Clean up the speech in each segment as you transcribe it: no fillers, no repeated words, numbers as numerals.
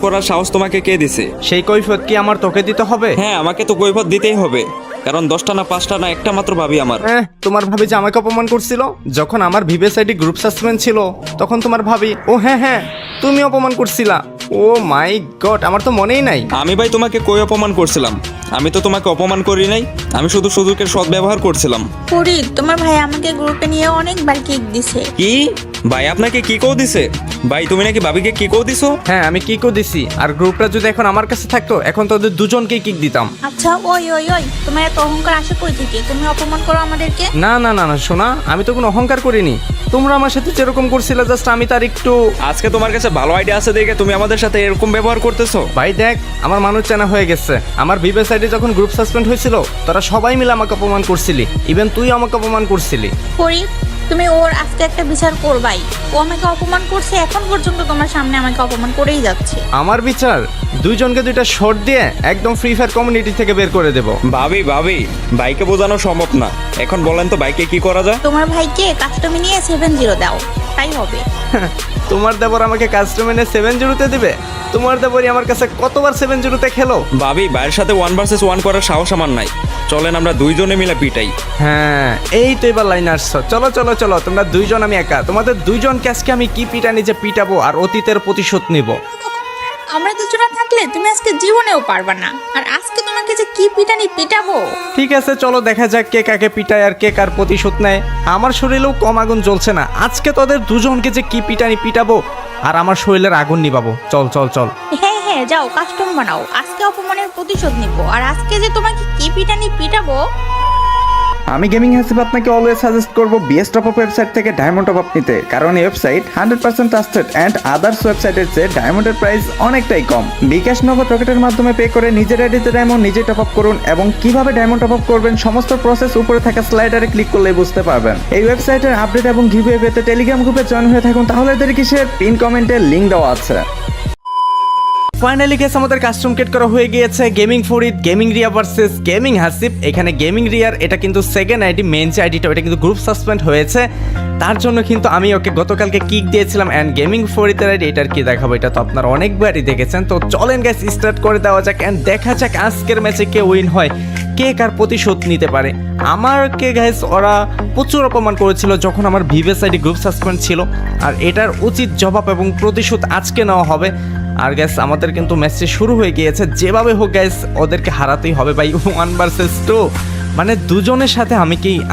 করার সাহস তোমাকে কে দিছে? সেই কৈফিয়ত কি আমার তোকে দিতে হবে? হ্যাঁ, আমাকে তো কৈফিয়ত দিতেই হবে, কারণ 10টা না 5টা না একটা মাত্র ভাবি আমার। তোমার ভাবি যে আমাকে অপমান করছিল যখন আমার ভিভেস আইডি গ্রুপ সাসপেন্ড ছিল, তখন তোমার ভাবি ও হ্যাঁ তুমি অপমান করছিলা। ও মাই গড, আমার তো মনেই নাই। আমি ভাই তোমাকে কই অপমান করছিলাম? আমি তো তোমাকে অপমান করি নাই, আমি শুধু সুযোগের সদ্ব্যবহার করছিলাম। ফরিদ, তোমার ভাই আমাকে গ্রুপে নিয়ে অনেকবার কিক দিছে। কি ভাই আপনাকে কি কও দিছে? ভাই তুমি নাকি ভাবিকে কি কও দিছো? হ্যাঁ, আমি কিকও দিছি, আর গ্রুপটা যদি এখন আমার কাছে থাকতো এখন তোদের দুজনকেই কিক দিতাম। আচ্ছা, ওই ওই ওই তোমার এত অহংকার আসে কই থেকে? তুমি অপমান করো আমাদেরকে। না না না না শোনা, আমি তো কোনো অহংকার করিনি। তোমরা আমার সাথে যেরকম করছিলে জাস্ট আমি তার একটু। আজকে তোমার কাছে ভালো আইডিয়া আছে দেখে তুমি আমাদের সাথে এরকম ব্যবহার করতেছো। ভাই দেখ, আমার মানুষ চেনা হয়ে গেছে। আমার ভিভেস সাইডে যখন গ্রুপ সাসপেন্ড হয়েছিল, তোরা সবাই মিলে আমাকে অপমান করছিলি, ইভেন তুই আমাকে অপমান করছিলি। ফরিদ, তুমি ওর আজকে একটা বিচার করবাই। ও আমাকে অপমান করছে, এখন পর্যন্ত তোমার সামনে আমাকে অপমান করেই যাচ্ছে। আমার বিচার, দুইজনকে দুইটা শর্ট দিয়ে একদম ফ্রি ফায়ার কমিউনিটি থেকে বের করে দেব। ভাবি ভাইকে বোঝানো সম্ভব না। এখন বলেন তো ভাইকে কি করা যায়? তোমার ভাইকে কাস্টমে নিয়ে 7-0 দাও, তাই হবে। তোমার দেবর আমাকে কাস্টমে নিয়ে 7-0-তে দিবে? তোমার দেবরই আমার কাছে কতবার 7-0-তে খেলো। ভাবি, ভাইয়ের সাথে 1 ভার্সেস 1 করার সাহস আমার নাই। চলেন আমরা দুইজনে মিলে পিটাই। হ্যাঁ, এই তো এবার লাইন আসছো। চলো চলো চলো, তোমরা দুইজন আমি একা। তোমাদের দুইজনকে আজকে আমি কি পিটানি যে পিটাবো, আর অতীতের প্রতিশোধ নিব। আমরা দুজনে থাকলে তুমি আজকে জীবনেও পারবা না, আর আজকে তোমাকে যে কি পিটানি পিটাবো। ঠিক আছে, চলো দেখা যাক কে কাকে পিটায় আর কে কার প্রতিশোধ নেয়। আমার শরীরেও কম আগুন জ্বলছে না। আজকে তোদের দুজনকে যে কি পিটানি পিটাবো, আর আমার শরীরের আগুন নিবাবো। চল চল চল। হ্যাঁ, যাও কাস্টম বানাও, আজকে অপমানের প্রতিশোধ নিব। আর আজকে যে তোমাকে কি পিটানি পিটাবো। আমি গেমিং হাসিব আপনাকে অলওয়েজ সাজেস্ট করব বিএস টপ আপ ওয়েবসাইট থেকে ডায়মন্ড টপ আপ নিতে, কারণ এই ওয়েবসাইট 100% ট্রাস্টেড অ্যান্ড আদার্স ওয়েবসাইটের চেয়ে ডায়মন্ডের প্রাইস অনেকটাই কম। বিকাশ নগদ রকেটের মাধ্যমে পে করে নিজের আইডিতে ডায়মন্ড নিজে টপ আপ করুন, এবং কিভাবে ডায়মন্ড টপ আপ করবেন সমস্ত প্রসেস উপরে থাকা স্লাইডারে ক্লিক করলে বুঝতে পারবেন। এই ওয়েবসাইটের আপডেট এবং গিভওয়ে পেতে টেলিগ্রাম গ্রুপে জয়েন হয়ে থাকুন, তাহলে এদের কিসের পিন কমেন্টে লিংক দেওয়া আছে। ফাইনালি গেস আমাদের কাস্টম কেট করা হয়ে গিয়েছে। Gaming Farid, gaming Riya versus gaming Hasib. এখানে গেমিং রিয়ার এটা কিন্তু সেকেন্ড আইডি, মেন যে আইডিটা ওটা কিন্তু গ্রুপ সাসপেন্ড হয়েছে, তার জন্য কিন্তু আমি ওকে গতকালকে কিক দিয়েছিলাম। অ্যান্ড গেমিং ফরিদের আইডি, এটার কি দেখাবো, এটা তো আপনারা অনেকবারই দেখেছেন। তো চলেন গাইস স্টার্ট করে দেওয়া যাক, অ্যান্ড দেখা যাক আজকের ম্যাচে কে উইন হয়, কে কার প্রতিশোধ নিতে পারে। আমাকে গাইস ওরা প্রচুর অপমান করেছিল যখন আমার ভিভেস আইডি গ্রুপ সাসপেন্ড ছিল, আর এটার উচিত জবাব এবং প্রতিশোধ আজকে নেওয়া হবে। আর গ্যাস আমাদের কিন্তু ম্যাচটি শুরু হয়ে গিয়েছে, যেভাবে হোক গ্যাস ওদেরকে হারাতেই হবে ভাই। 1 ভার্সেস 2, মানে দুজনের সাথে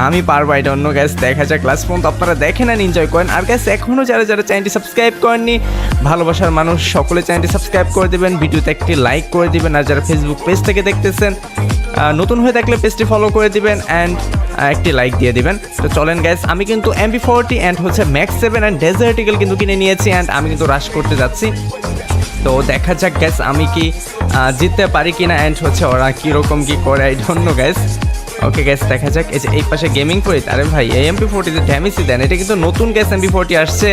আমি পারবো। এটা অন্য গ্যাস দেখা যাক, লাস্ট পর্যন্ত আপনারা দেখেন আর এনজয় করেন। আর গ্যাস এখনও যারা চ্যানেলটি সাবস্ক্রাইব করেননি, ভালোবাসার মানুষ সকলে চ্যানেলটি সাবস্ক্রাইব করে দেবেন, ভিডিওতে একটি লাইক করে দিবেন। আর যারা ফেসবুক পেজ থেকে দেখতেছেন, নতুন হয়ে থাকলে পেজটি ফলো করে দিবেন অ্যান্ড একটি লাইক দিয়ে দিবেন। তো চলেন গাইস, আমি কিন্তু MP40 অ্যান্ড হচ্ছে ম্যাক্স 7 অ্যান্ড ডেজার্ট ইগল কিন্তু কিনে নিয়েছি, অ্যান্ড আমি কিন্তু রাশ করতে যাচ্ছি। তো দেখা যাক গ্যাস আমি কি জিততে পারি কিনা, অ্যান্ড হচ্ছে ওরা কীরকম কী করে, I don't know gas. Okay gas, দেখা যাক। এই যে এই পাশে গেমিং ফরিদ, আরে ভাই এই MP40 তে ড্যামেজই দেন। এটা কিন্তু নতুন গ্যাস MP40 আসছে,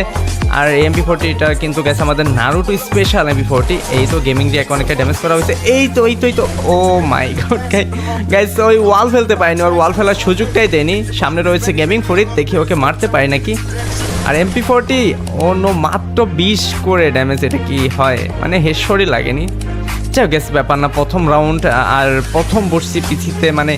আর এই MP40টা কিন্তু গ্যাস আমাদের নারুটো স্পেশাল MP40। এই তো গেমিং দিয়ে অনেকটা ড্যামেজ করা হয়েছে। এই তো ও মাই গড গাইস, ওই ওয়াল ফেলতে পারিনি, ওর ওয়াল ফেলার সুযোগটাই দেয়নি। সামনে রয়েছে গেমিং ফরিদ, দেখি ওকে মারতে পারি নাকি। আর MP40 অন্য মাত্র 20 করে ড্যামেজ, এটা কি হয়, মানে হেডশটই লাগেনি। যাও গ্যাস, ব্যাপার না। প্রথম রাউন্ড আর প্রথম বসছি পিছিতে, মানে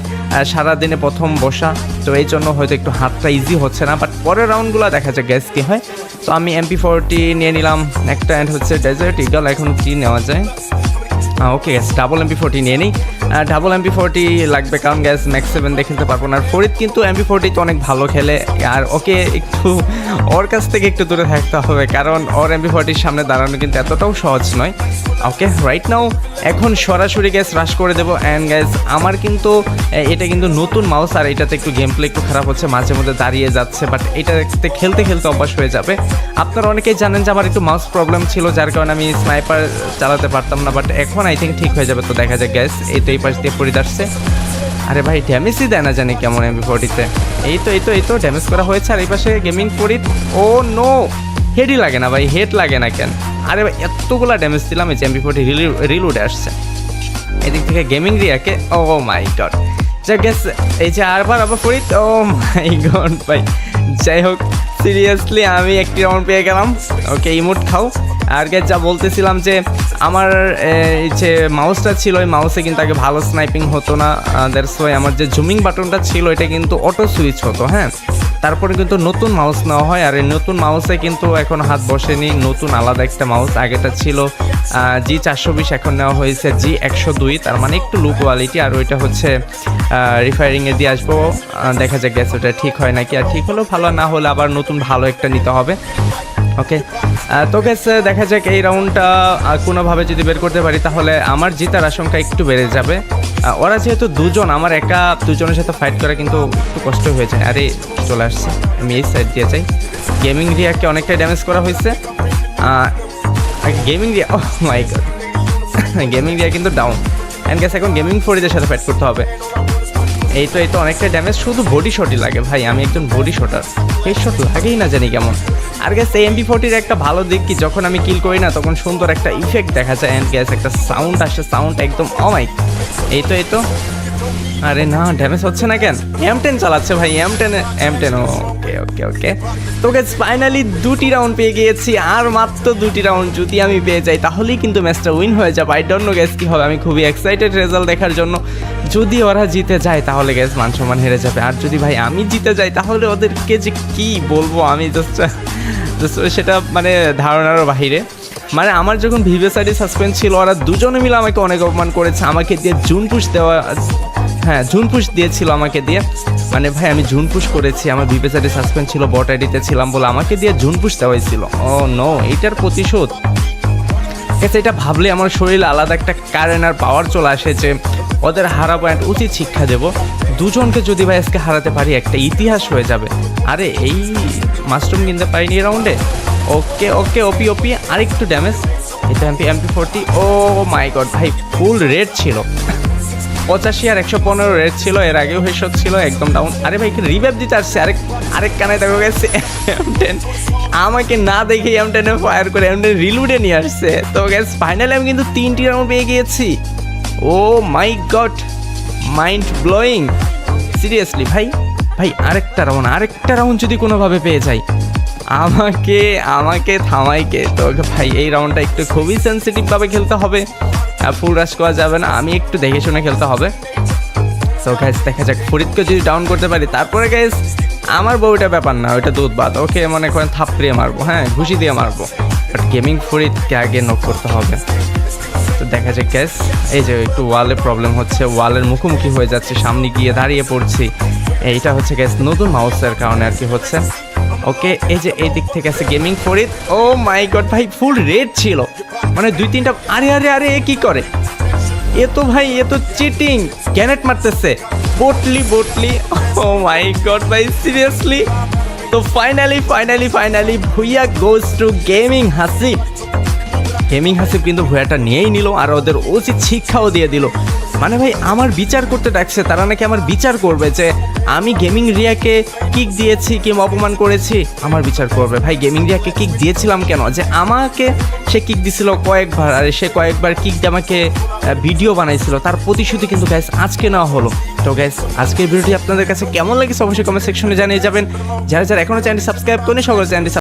সারাদিনে প্রথম বসা, তো এই জন্য হয়তো একটু হাতটা ইজি হচ্ছে না, বাট পরের রাউন্ডগুলো দেখা যাক গ্যাস কী হয়। তো আমি MP40 নিয়ে নিলাম একটা, অ্যান্ড হচ্ছে ডেজার্ট ইগল। এখন কি নেওয়া যায়? ওকে গ্যাস, ডাবল MP40 নিয়ে নিই। ডাবল MP40 লাগবে, কারণ গ্যাস ম্যাক্স 7 দেখে নিতে পারবো না। আর ফরিদ কিন্তু MP40 তো অনেক ভালো খেলে, আর ওকে একটু ওর কাছ থেকে একটু দূরে থাকতে হবে, কারণ ওর MP40 সামনে দাঁড়ানো কিন্তু এতটাও সহজ নয়। ওকে, রাইট নাও এখন সরাসরি গ্যাস রাশ করে দেবো। অ্যান্ড গ্যাস আমার কিন্তু এটা কিন্তু নতুন মাউস, আর এটাতে একটু গেম প্লে একটু খারাপ হচ্ছে, মাঝে মধ্যে দাঁড়িয়ে যাচ্ছে, বাট এটাতে খেলতে খেলতে অভ্যাস হয়ে যাবে। আপনারা অনেকেই জানেন যে আমার একটু মাউস প্রবলেম ছিল, যার কারণে আমি স্নাইপার চালাতে পারতাম না, বাট এখন আই থিঙ্ক ঠিক হয়ে যাবে। তো দেখা যাক গ্যাস, এই তো এই পাশ দিয়ে ফরিদ আসছে। আরে ভাই ড্যামেজই দেয় না জানি কেমন MP40-তে। এই তো ড্যামেজ করা হয়েছে। আর এই পাশে গেমিং ফরিদ, ও নো, হেডই লাগে না ভাই, হেড লাগে না কেন? আরে ভাই এতগুলা ড্যামেজ দিলাম, এই যে MP40 রিলোডে আসছে। এদিক থেকে গেমিং রিয়াকে, ও মাই গড। যা গ্যাস, এই যে আবার ফরিদ, ও মাই গড ভাই। যাই হোক, সিরিয়াসলি আমি একটি রাউন্ড পেয়ে গেলাম। ওকে, ইমোট খাও। আর গাইস যা বলতেছিলাম যে আমার এই যে মাউসটা ছিল, ওই মাউসে কিন্তু আগে ভালো স্নাইপিং হতো না, দ্যাটস ওয়াই আমার যে জুমিং বাটনটা ছিল এটা কিন্তু অটো সুইচ হতো। হ্যাঁ, তারপরে কিন্তু নতুন মাউস নেওয়া হয়, আর এই নতুন মাউসে কিন্তু এখন হাত বসেনি, নতুন আলাদা একটা মাউস। আগেটা ছিল G420, এখন নেওয়া হয়েছে G102, তার মানে একটু লো কোয়ালিটি। আর ওইটা হচ্ছে রিফায়ারিংয়ে দিয়ে আসবো, দেখা যাক গ্যাস ওটা ঠিক হয় নাকি, আর ঠিক হলেও ভালো, না হলে আবার নতুন ভালো একটা নিতে হবে। ওকে, তো গ্যাস দেখা যাক এই রাউন্ডটা কোনোভাবে যদি বের করতে পারি তাহলে আমার জেতার আশঙ্কা একটু বেড়ে যাবে। ওরা যেহেতু দুজন, আমার একা দুজনের সাথে ফাইট করা কিন্তু একটু কষ্ট হয়ে যায়। আরে চলে আসছে, আমি এই সাইড দিয়ে যাই। গেমিং রিয়াকে অনেকটাই ড্যামেজ করা হয়েছে। Gaming Riya, O my god, gaming Riya কিন্তু ডাউন। অ্যান্ড গ্যাস এখন গেমিং ফোরিদের সাথে ফাইট করতে হবে। এই তো অনেকটা ড্যামেজ, শুধু বডি শটই লাগে ভাই, আমি একজন বডি শটার, হেড শট লাগেই না জানি কেমন। আর গ্যাস MP40 একটা ভালো দিক কি, যখন আমি কিল করি না তখন সুন্দর একটা ইফেক্ট দেখা যায়, অ্যান্ড গ্যাস একটা সাউন্ড আসে, সাউন্ড একদম অমাইক। এই তো আরে না, ড্যামেজ হচ্ছে না কেন? M10 চালাচ্ছে ভাই, M10 ওকে। তো গ্যাস ফাইনালি 2টি রাউন্ড পেয়ে গিয়েছি, আর মাত্র 2টি রাউন্ড যদি আমি পেয়ে যাই তাহলেই কিন্তু ম্যাচটা উইন হয়ে যাবে। আই ডোন্ট নো গ্যাস কী হবে, আমি খুবই এক্সাইটেড রেজাল্ট দেখার জন্য। যদি ওরা জিতে যায় তাহলে গ্যাস মান সম্মান হেরে যাবে, আর যদি ভাই আমি জিতে যাই তাহলে ওদেরকে যে কী বলবো আমি জাস্ট সেটা মানে ধারণারও বাহিরে। মানে আমার যখন ভিভিএসআইডি সাসপেন্ড ছিল, ওরা দুজনে মিলে আমাকে অনেক অপমান করেছে, আমাকে দিয়ে জুন পুশ দিয়েছিল আমাকে দিয়ে। মানে ভাই আমি জুন পুশ করেছি, আমার ভিভিএসআইডি সাসপেন্ড ছিল, বট আইডিতে ছিলাম বলে আমাকে দিয়ে জুন পুশ দেওয়া হয়েছিল। ও নো, এইটার প্রতিশোধ। এটা ভাবলে আমার শরীরে আলাদা একটা কারেন্ট আর পাওয়ার চলে আসে যে ওদের হারাবো, অ্যান্ড উচিত শিক্ষা দেবো। দুজনকে যদি ভাই আজকে হারাতে পারি একটা ইতিহাস হয়ে যাবে। আরে এই মাশরুম কিনতে পারিনি এই রাউন্ডে। ওকে ওপি আরেকটু ড্যামেজ। এটা MP40, ও মাই গড ভাই ফুল রেড ছিল, 85 আর 115 রেড ছিল, এর আগেও হেডশট ছিল, একদম ডাউন। আরে ভাই রিভাইভ দিতে আসছে, আরেক কানায় দেখো গেছে M10, আমাকে না দেখে M10 ফায়ার করে M10 রিলোডে নিয়ে আসছে। তো গ্যাস ফাইনালি আমি কিন্তু 3টি রাউন্ড পেয়ে গিয়েছি। ও my god, mind blowing seriously ভাই আরেকটা রাউন্ড যদি কোনোভাবে পেয়ে যাই, আমাকে থামাইকে। তো ভাই এই রাউন্ডটা একটু খুবই সেন্সিটিভভাবে খেলতে হবে, ফুল রাশ করা যাবে না, আমি একটু দেখে শুনে খেলতে হবে। তো গাইস দেখা যাক, ফরিদকে যদি ডাউন করতে পারি তারপরে গাইস আমার বউটা ব্যাপার না, ওইটা দুধ ভাত। ওকে মনে করেন থাপড়িয়ে মারবো, হ্যাঁ ঘুষি দিয়ে মারবো, বাট গেমিং ফরিদকে আগে নক করতে হবে। তো দেখা যাক গ্যাস, এই যে একটু ওয়ালে প্রবলেম হচ্ছে, ওয়ালের মুখোমুখি হয়ে যাচ্ছে, সামনে গিয়ে দাঁড়িয়ে পড়ছি। এইটা হচ্ছে গ্যাস নতুন মাউসের কারণে আর কি হচ্ছে। ওকে, এই যে এই দিক থেকে আছে gaming Farid. O my God ভাই ফুল রেড ছিল, মানে 2-3টা। আরে এ কি করে? এ তো চিটিং, গ্যানেট মারতেছে বটলি। ও মাই গড ভাই সিরিয়াসলি। তো finally Bhuiya goes to gaming Hasib কিন্তু ভুয়াটা নিয়েই নিল, আর ওদের উচিত শিক্ষাও দিয়ে দিল। মানে ভাই আমার বিচার করতে ডাকছে, তারা নাকি আমার বিচার করবে যে আমি গেমিং রিয়াকে কিক দিয়েছি কিংবা অপমান করেছি, আমার বিচার করবে। ভাই গেমিং রিয়াকে কিক দিয়েছিলাম কেন? যে আমাকে সে কিক দিছিল কয়েকবার, আর সে কয়েকবার কিক দিয়ে আমাকে ভিডিও বানাইছিল, তার প্রতিশ্রুতি কিন্তু গ্যাস আজকে নেওয়া হলো। তো গ্যাস আজকের ভিডিওটি আপনাদের কাছে কেমন লাগছে অবশ্যই কমেন্ট সেকশনে জানিয়ে যাবেন। যারা এখনো চ্যানেলটি সাবস্ক্রাইব করেনি সকলে চ্যানেলটি